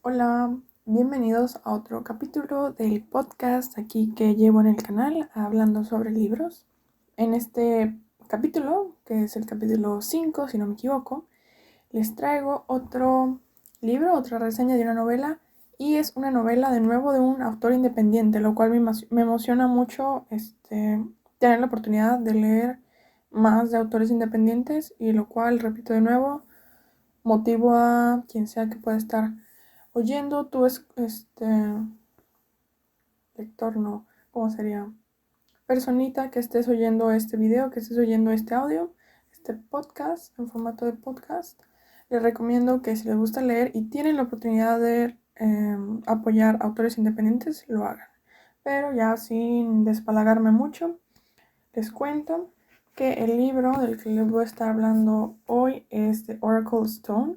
Hola, bienvenidos a otro capítulo del podcast aquí que llevo en el canal hablando sobre libros. En este capítulo, que es el capítulo 5 si no me equivoco, les traigo otro libro, otra reseña de una novela, y es una novela de nuevo de un autor independiente, lo cual me emociona mucho tener la oportunidad de leer más de autores independientes, y lo cual, repito de nuevo, motivo a quien sea que pueda estar oyendo. Tú es lector, no, ¿cómo sería? Personita que estés oyendo este video, que estés oyendo este audio, este podcast en formato de podcast. Les recomiendo que si les gusta leer y tienen la oportunidad de apoyar autores independientes, lo hagan. Pero ya sin despalagarme mucho, les cuento que el libro del que les voy a estar hablando hoy es The Oracle Stone.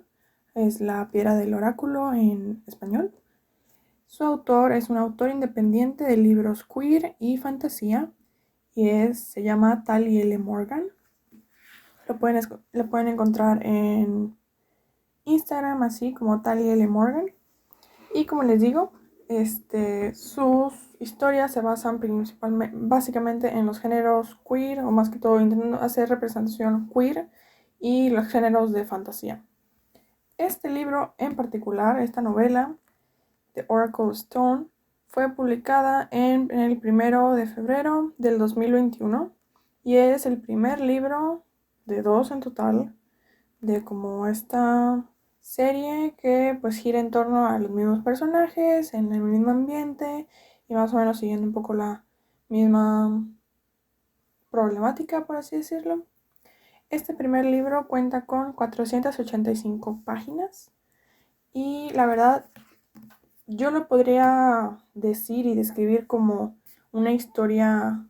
Es la piedra del oráculo en español. Su autor es un autor independiente de libros queer y fantasía y se llama Tali L. Morgan. Lo pueden encontrar en Instagram así como Tali L. Morgan. Y como les digo, sus historias se basan básicamente en los géneros queer, o más que todo intentando hacer representación queer y los géneros de fantasía. Este libro en particular, esta novela, The Oracle Stone, fue publicada en el 1 de febrero del 2021 y es el primer libro de dos en total de como esta serie que pues gira en torno a los mismos personajes, en el mismo ambiente y más o menos siguiendo un poco la misma problemática, por así decirlo. Este primer libro cuenta con 485 páginas y la verdad yo lo podría decir y describir como una historia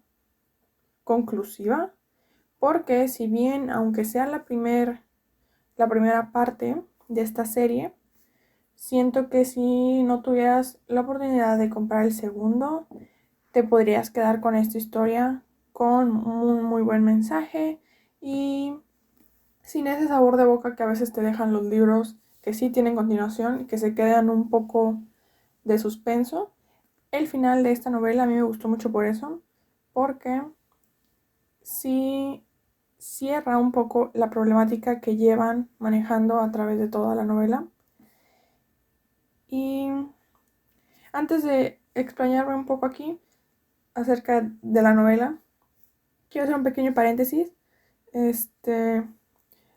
conclusiva, porque si bien, aunque sea la primera parte de esta serie, siento que si no tuvieras la oportunidad de comprar el segundo, te podrías quedar con esta historia con un muy buen mensaje y sin ese sabor de boca que a veces te dejan los libros que sí tienen continuación y que se quedan un poco de suspenso. El final de esta novela a mí me gustó mucho por eso, porque sí cierra un poco la problemática que llevan manejando a través de toda la novela. Y antes de explayarme un poco aquí acerca de la novela, quiero hacer un pequeño paréntesis.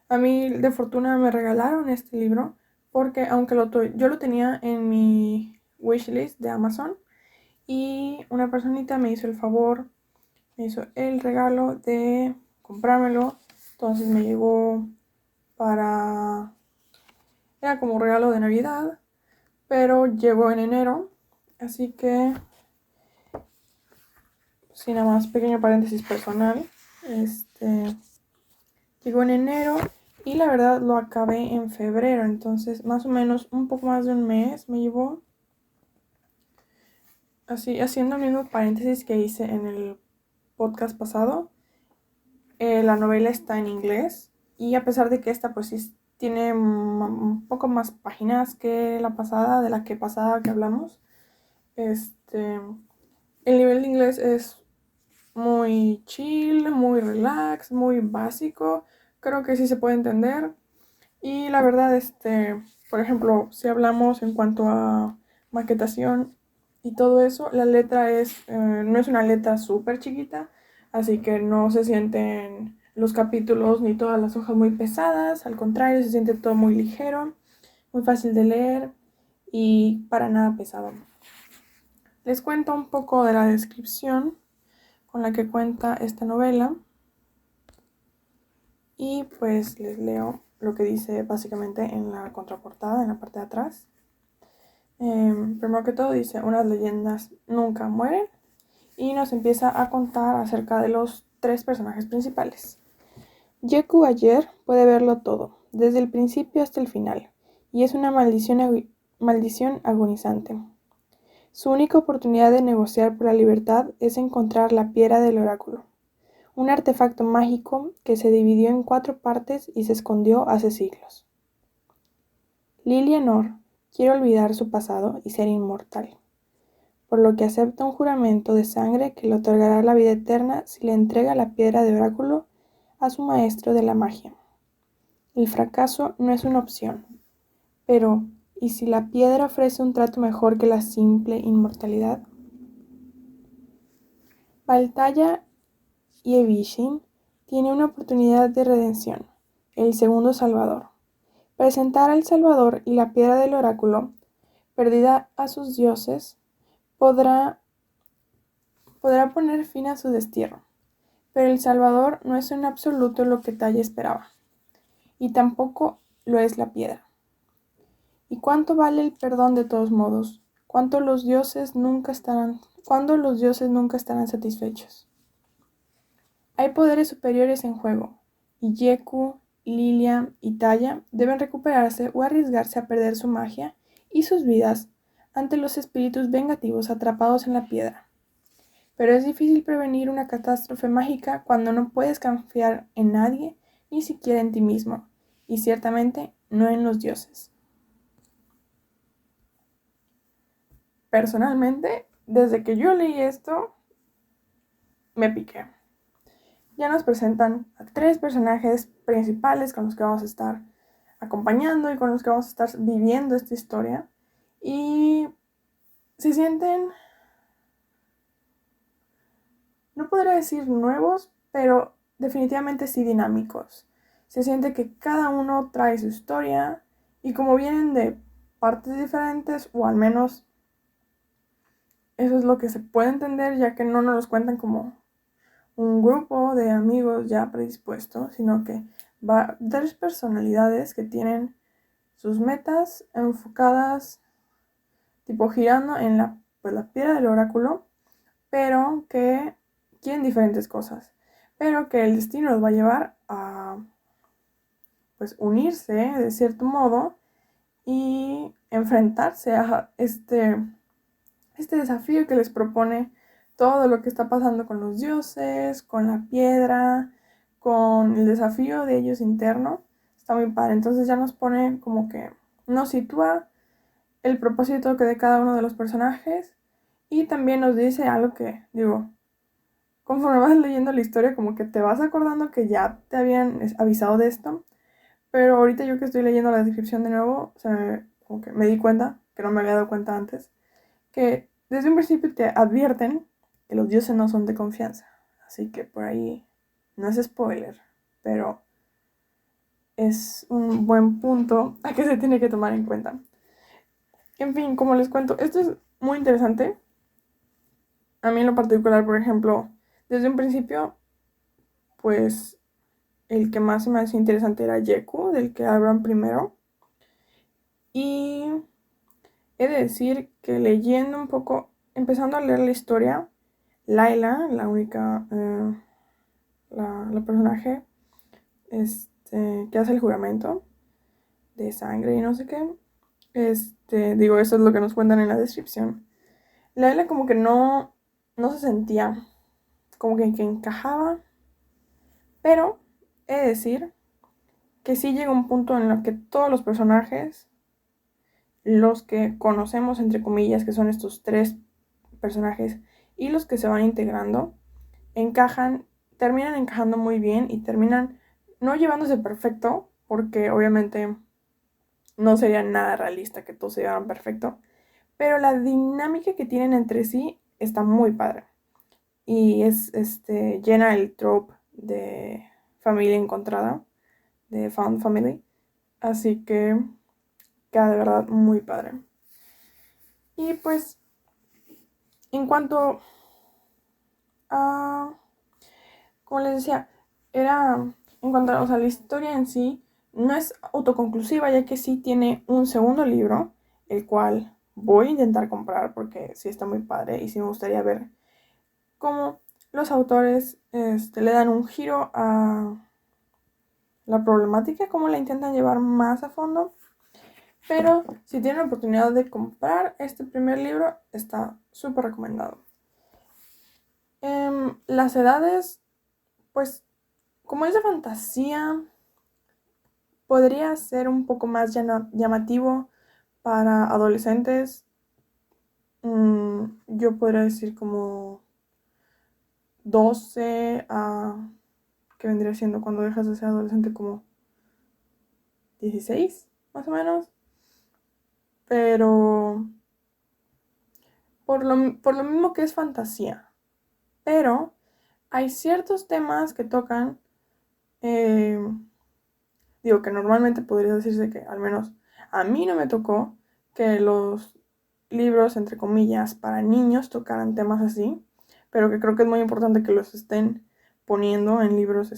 A mí de fortuna me regalaron este libro porque aunque yo lo tenía en mi wishlist de Amazon, y una personita me hizo el favor, me hizo el regalo de comprármelo. Entonces me llegó para... Era como regalo de Navidad, pero llegó en enero. Así que, sin nada más, pequeño paréntesis personal. Llegó en enero y la verdad lo acabé en febrero. Entonces, más o menos un poco más de un mes me llevó. Así, haciendo el mismo paréntesis que hice en el podcast pasado. La novela está en inglés y a pesar de que esta pues sí tiene un poco más páginas que la pasada, de la que pasada que hablamos, el nivel de inglés es muy chill, muy relax, muy básico. Creo que sí se puede entender. Y la verdad, por ejemplo, si hablamos en cuanto a maquetación y todo eso, la letra no es una letra súper chiquita, así que no se sienten los capítulos ni todas las hojas muy pesadas, al contrario, se siente todo muy ligero, muy fácil de leer y para nada pesado. Les cuento un poco de la descripción con la que cuenta esta novela y pues les leo lo que dice básicamente en la contraportada, en la parte de atrás. Primero que todo dice: unas leyendas nunca mueren, y nos empieza a contar acerca de los tres personajes principales. Yeku Ayer puede verlo todo, desde el principio hasta el final, y es una maldición agonizante. Su única oportunidad de negociar por la libertad es encontrar la piedra del oráculo, un artefacto mágico que se dividió en 4 partes y se escondió hace siglos. Lilia Nor quiere olvidar su pasado y ser inmortal, por lo que acepta un juramento de sangre que le otorgará la vida eterna si le entrega la piedra de oráculo a su maestro de la magia. El fracaso no es una opción, pero ¿y si la piedra ofrece un trato mejor que la simple inmortalidad? Valtalla y Evishin tiene una oportunidad de redención, el segundo Salvador. Presentar al Salvador y la piedra del oráculo, perdida a sus dioses, podrá poner fin a su destierro. Pero el Salvador no es en absoluto lo que Talla esperaba, y tampoco lo es la piedra. ¿Y cuánto vale el perdón de todos modos? ¿Cuándo los dioses nunca estarán satisfechos? Hay poderes superiores en juego, y Yeku, Lilia y Talla deben recuperarse o arriesgarse a perder su magia y sus vidas ante los espíritus vengativos atrapados en la piedra. Pero es difícil prevenir una catástrofe mágica cuando no puedes confiar en nadie, ni siquiera en ti mismo, y ciertamente no en los dioses. Personalmente, desde que yo leí esto, me piqué. Ya nos presentan a 3 personajes principales con los que vamos a estar acompañando y con los que vamos a estar viviendo esta historia. Y se sienten, no podría decir nuevos, pero definitivamente sí dinámicos. Se siente que cada uno trae su historia y como vienen de partes diferentes, o al menos eso es lo que se puede entender, ya que no nos los cuentan como un grupo de amigos ya predispuestos, sino que va 3 personalidades que tienen sus metas enfocadas, tipo girando en la piedra del oráculo, pero que quieren diferentes cosas, pero que el destino los va a llevar a pues unirse de cierto modo y enfrentarse a este desafío que les propone todo lo que está pasando con los dioses, con la piedra, con el desafío de ellos interno. Está muy padre. Entonces ya nos pone como que nos sitúa el propósito que de cada uno de los personajes y también nos dice algo que, digo, conforme vas leyendo la historia como que te vas acordando que ya te habían avisado de esto, pero ahorita yo que estoy leyendo la descripción de nuevo, como que me di cuenta, que no me había dado cuenta antes, que desde un principio te advierten que los dioses no son de confianza. Así que por ahí no es spoiler, pero es un buen punto a que se tiene que tomar en cuenta. En fin, como les cuento, esto es muy interesante. A mí en lo particular, por ejemplo, desde un principio, pues el que más se me hacía interesante era Yeku, del que hablan primero. Y he de decir que leyendo un poco, empezando a leer la historia, Laila, la única, la personaje que hace el juramento de sangre y no sé qué, digo, eso es lo que nos cuentan en la descripción. Laila como que no se sentía como que encajaba, pero he de decir que sí llega un punto en el que todos los personajes, los que conocemos entre comillas, que son estos 3 personajes, y los que se van integrando, terminan encajando muy bien y terminan no llevándose perfecto, porque obviamente no sería nada realista que todos se llevaran perfecto, pero la dinámica que tienen entre sí está muy padre. Y es llena el trope de familia encontrada, de found family, así que queda de verdad muy padre. Y pues en cuanto a, como les decía, en cuanto a, la historia en sí no es autoconclusiva, ya que sí tiene un segundo libro, el cual voy a intentar comprar porque sí está muy padre y sí me gustaría ver cómo los autores le dan un giro a la problemática, cómo la intentan llevar más a fondo. Pero si tienen la oportunidad de comprar este primer libro, está súper recomendado. Las edades, pues como es de fantasía, podría ser un poco más llamativo para adolescentes, yo podría decir como 12 a, que vendría siendo cuando dejas de ser adolescente, como 16, más o menos. Pero por lo mismo que es fantasía. Pero hay ciertos temas que tocan, digo que normalmente podría decirse que al menos a mí no me tocó que los libros, entre comillas, para niños tocaran temas así, pero que creo que es muy importante que los estén poniendo en libros,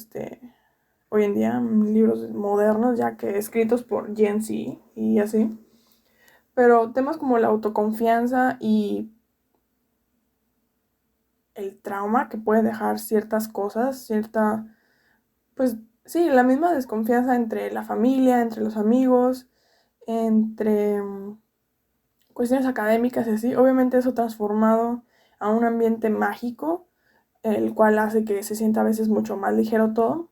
hoy en día, en libros modernos, ya que escritos por Gen Z y así. Pero temas como la autoconfianza y el trauma que puede dejar ciertas cosas, pues sí, la misma desconfianza entre la familia, entre los amigos, entre cuestiones académicas y así. Obviamente eso transformado a un ambiente mágico, el cual hace que se sienta a veces mucho más ligero todo.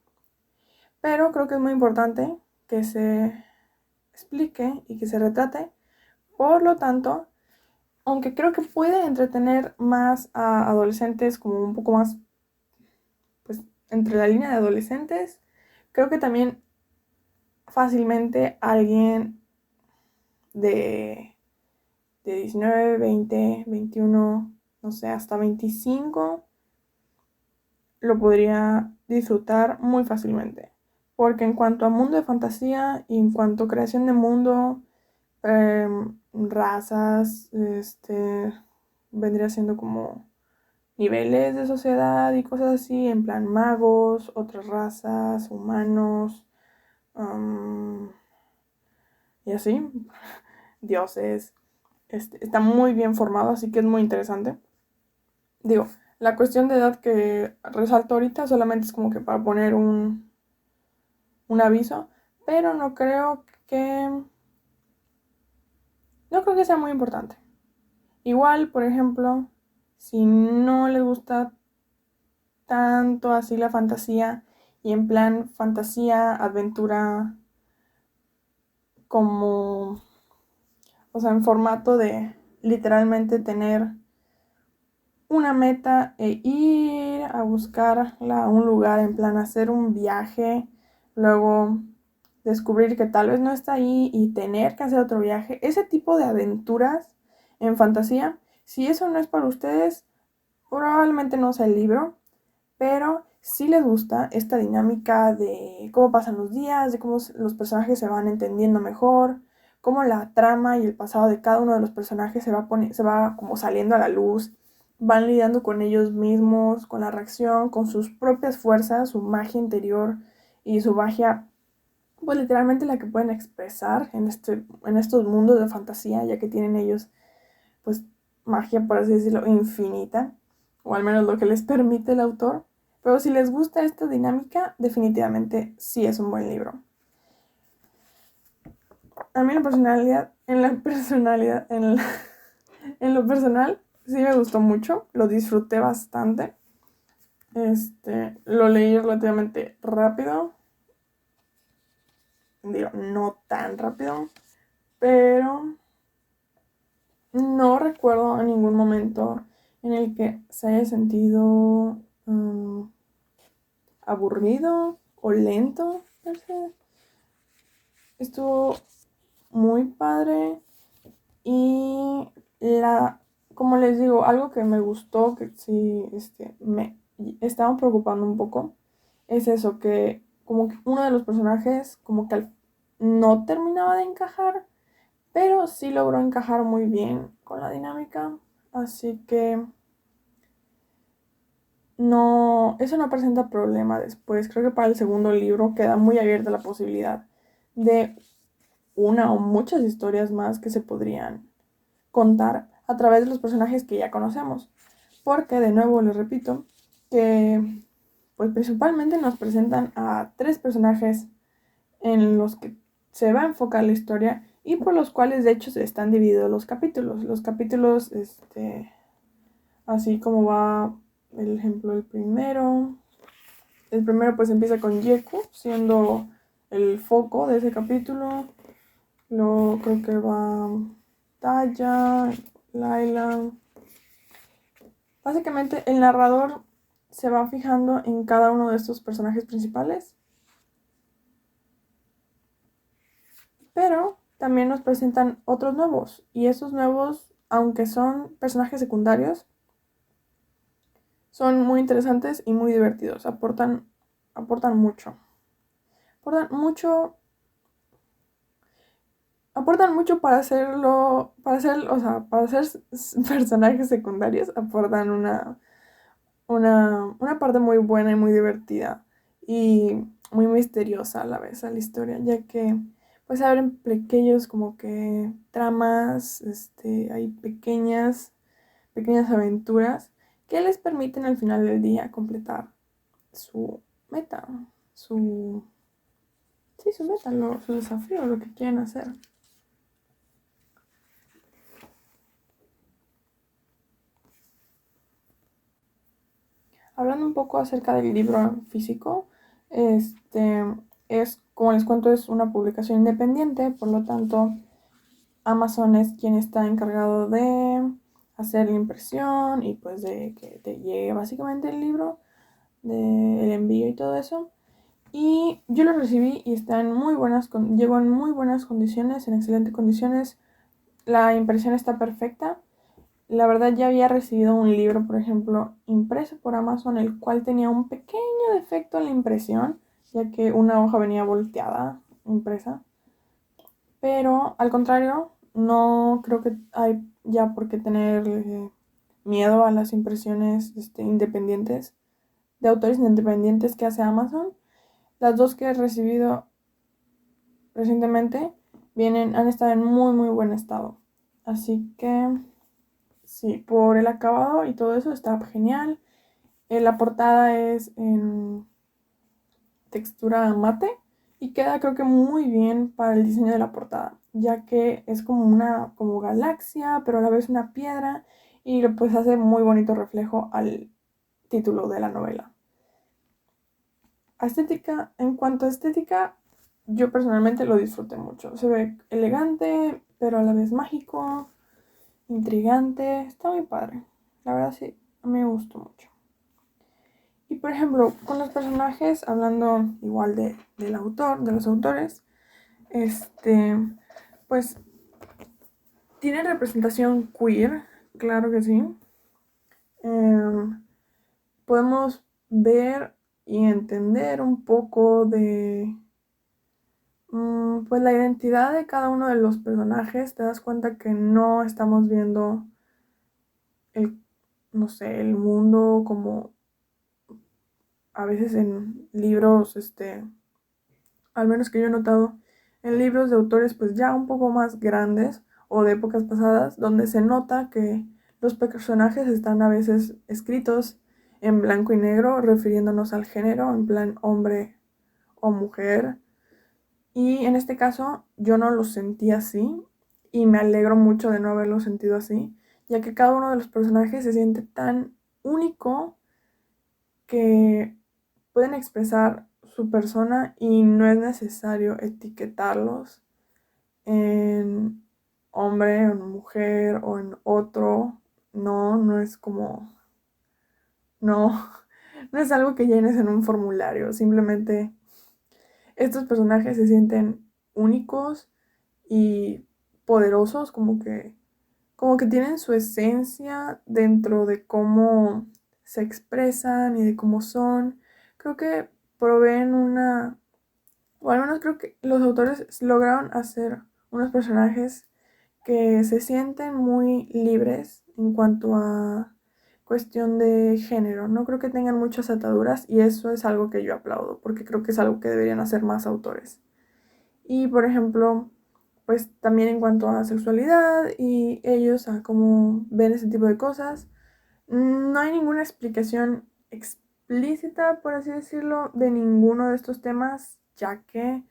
Pero creo que es muy importante que se explique y que se retrate. Por lo tanto, aunque creo que puede entretener más a adolescentes, como un poco más, pues, entre la línea de adolescentes, creo que también fácilmente alguien de 19, 20, 21, no sé, hasta 25 lo podría disfrutar muy fácilmente. Porque en cuanto a mundo de fantasía y en cuanto a creación de mundo, razas, vendría siendo como niveles de sociedad y cosas así, en plan magos, otras razas, humanos, y así, dioses. Está muy bien formado, así que es muy interesante. Digo, la cuestión de edad que resalto ahorita solamente es como que para poner un aviso, pero no creo que sea muy importante. Igual, por ejemplo, si no les gusta tanto así la fantasía y en plan fantasía, aventura, como, o sea, en formato de literalmente tener una meta e ir a buscarla a un lugar, en plan hacer un viaje, luego descubrir que tal vez no está ahí y tener que hacer otro viaje, ese tipo de aventuras en fantasía, si eso no es para ustedes, probablemente no sea el libro, pero si les gusta esta dinámica de cómo pasan los días, de cómo los personajes se van entendiendo mejor, cómo la trama y el pasado de cada uno de los personajes se va como saliendo a la luz, van lidiando con ellos mismos, con la reacción, con sus propias fuerzas, su magia interior y su magia, pues literalmente la que pueden expresar en estos mundos de fantasía, ya que tienen ellos, pues, magia, por así decirlo, infinita, o al menos lo que les permite el autor. Pero si les gusta esta dinámica, definitivamente sí es un buen libro. A mí en lo personal, sí me gustó mucho, lo disfruté bastante. Lo leí relativamente rápido. Digo, no tan rápido, pero no recuerdo en ningún momento en el que se haya sentido aburrido o lento. Estuvo muy padre y como les digo, algo que me gustó, que sí me estaba preocupando un poco, es eso, que como que uno de los personajes como que no terminaba de encajar, pero sí logró encajar muy bien con la dinámica, así que no, eso no presenta problema después. Creo que para el segundo libro queda muy abierta la posibilidad de una o muchas historias más que se podrían contar a través de los personajes que ya conocemos. Porque, de nuevo, les repito, que pues principalmente nos presentan a 3 personajes en los que se va a enfocar la historia y por los cuales de hecho se están divididos los capítulos. Los capítulos, así como va el ejemplo, el primero pues empieza con Yeku siendo el foco de ese capítulo. Luego creo que va Taya, Laila. Básicamente el narrador se va fijando en cada uno de estos personajes principales, pero también nos presentan otros nuevos, y esos nuevos, aunque son personajes secundarios, son muy interesantes y muy divertidos, aportan mucho. Aportan mucho aportan mucho para ser personajes secundarios, aportan una parte muy buena y muy divertida y muy misteriosa a la vez a la historia, ya que pues abren pequeños como que tramas, hay pequeñas aventuras que les permiten al final del día completar su meta, su, sí, su meta, su desafío, lo que quieren hacer. Hablando un poco acerca del libro físico, como les cuento, es una publicación independiente, por lo tanto, Amazon es quien está encargado de hacer la impresión y pues de que te llegue básicamente el libro, del envío y todo eso. Y yo lo recibí y llegó en muy buenas condiciones, en excelentes condiciones. La impresión está perfecta. La verdad ya había recibido un libro, por ejemplo, impreso por Amazon, el cual tenía un pequeño defecto en la impresión, ya que una hoja venía volteada, impresa. Pero al contrario, no creo que hay ya por qué tener miedo a las impresiones independientes, de autores independientes que hace Amazon. Las dos que he recibido recientemente han estado en muy muy buen estado. Así que sí, por el acabado y todo eso está genial. La portada es en textura mate y queda creo que muy bien para el diseño de la portada, ya que es como una como galaxia, pero a la vez una piedra y pues hace muy bonito reflejo al título de la novela. En cuanto a estética, yo personalmente lo disfruté mucho. Se ve elegante, pero a la vez mágico, intrigante, está muy padre. La verdad sí, me gustó mucho. Y por ejemplo, con los personajes, hablando igual del autor, de los autores, pues tienen representación queer, claro que sí. Podemos ver y entender un poco de pues la identidad de cada uno de los personajes. Te das cuenta que no estamos viendo no sé, el mundo como a veces en libros, al menos que yo he notado, en libros de autores pues ya un poco más grandes o de épocas pasadas, donde se nota que los personajes están a veces escritos en blanco y negro, refiriéndonos al género, en plan hombre o mujer. Y en este caso yo no lo sentí así y me alegro mucho de no haberlo sentido así, ya que cada uno de los personajes se siente tan único que pueden expresar su persona y no es necesario etiquetarlos en hombre o en mujer o en otro. No, no es como, no, no es algo que llenes en un formulario. Simplemente estos personajes se sienten únicos y poderosos, como que tienen su esencia dentro de cómo se expresan y de cómo son. Creo que proveen o al menos creo que los autores lograron hacer unos personajes que se sienten muy libres en cuanto a cuestión de género. No creo que tengan muchas ataduras y eso es algo que yo aplaudo, porque creo que es algo que deberían hacer más autores. Y por ejemplo, pues también en cuanto a sexualidad y ellos a cómo ven ese tipo de cosas, no hay ninguna explicación explícita, por así decirlo, de ninguno de estos temas, ya que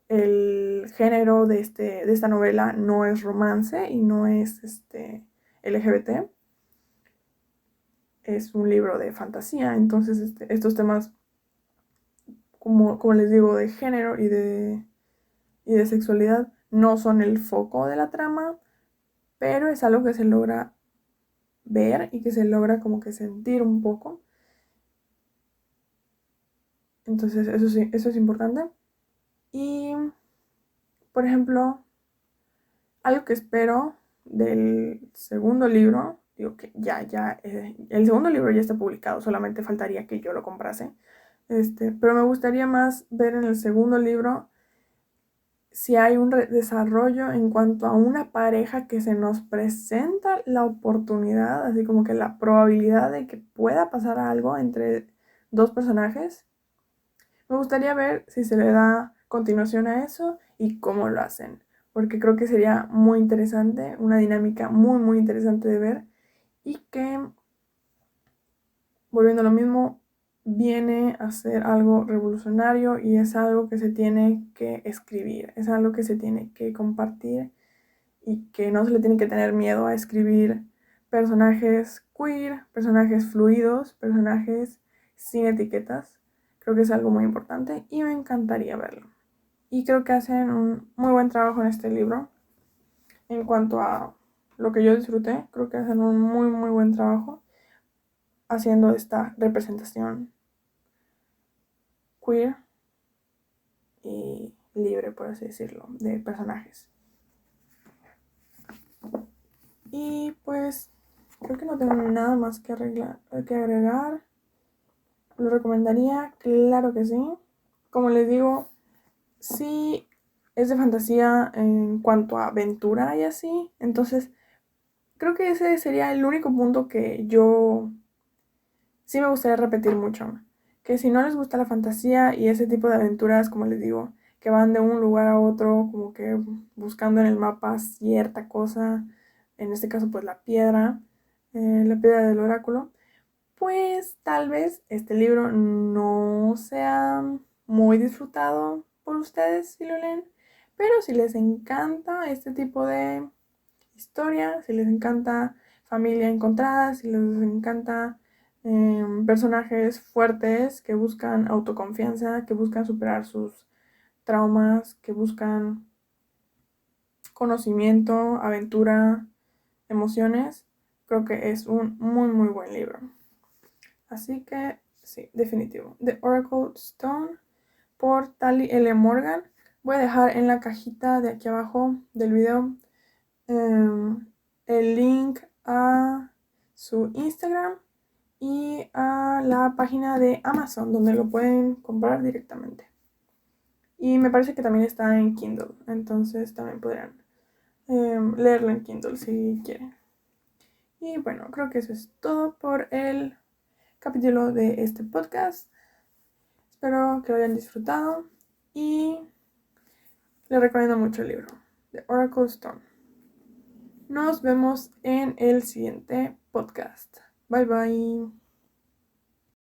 el género de esta novela no es romance y no es LGBT, es un libro de fantasía. Entonces estos temas, como les digo, de género y de sexualidad no son el foco de la trama, pero es algo que se logra ver y que se logra como que sentir un poco. Entonces eso sí, eso es importante. Y, por ejemplo, algo que espero del segundo libro, digo que el segundo libro ya está publicado, solamente faltaría que yo lo comprase. Pero me gustaría más ver en el segundo libro si hay un desarrollo en cuanto a una pareja que se nos presenta la oportunidad, así como que la probabilidad de que pueda pasar algo entre dos personajes. Me gustaría ver si se le da continuación a eso y cómo lo hacen, porque creo que sería muy interesante, una dinámica muy, muy interesante de ver y que, volviendo a lo mismo, viene a ser algo revolucionario y es algo que se tiene que escribir, es algo que se tiene que compartir y que no se le tiene que tener miedo a escribir personajes queer, personajes fluidos, personajes sin etiquetas. Creo que es algo muy importante y me encantaría verlo. Y creo que hacen un muy buen trabajo en este libro. En cuanto a lo que yo disfruté, creo que hacen un muy, muy buen trabajo haciendo esta representación queer y libre, por así decirlo, de personajes. Y pues creo que no tengo nada más que agregar. ¿Lo recomendaría? Claro que sí. Como les digo, sí es de fantasía en cuanto a aventura y así. Entonces, creo que ese sería el único punto que yo sí me gustaría repetir mucho. Que si no les gusta la fantasía y ese tipo de aventuras, como les digo, que van de un lugar a otro, como que buscando en el mapa cierta cosa, en este caso pues la piedra del oráculo, pues tal vez este libro no sea muy disfrutado por ustedes si lo leen, pero si les encanta este tipo de historia, si les encanta familia encontrada, si les encanta personajes fuertes que buscan autoconfianza, que buscan superar sus traumas, que buscan conocimiento, aventura, emociones, creo que es un muy muy buen libro. Así que sí, definitivo. The Oracle Stone por Tali L. Morgan. Voy a dejar en la cajita de aquí abajo del video el link a su Instagram y a la página de Amazon donde lo pueden comprar directamente. Y me parece que también está en Kindle, entonces también podrán leerlo en Kindle si quieren. Y bueno, creo que eso es todo por el capítulo de este podcast. Espero que lo hayan disfrutado y les recomiendo mucho el libro, The Oracle Stone. Nos vemos en el siguiente podcast. Bye bye.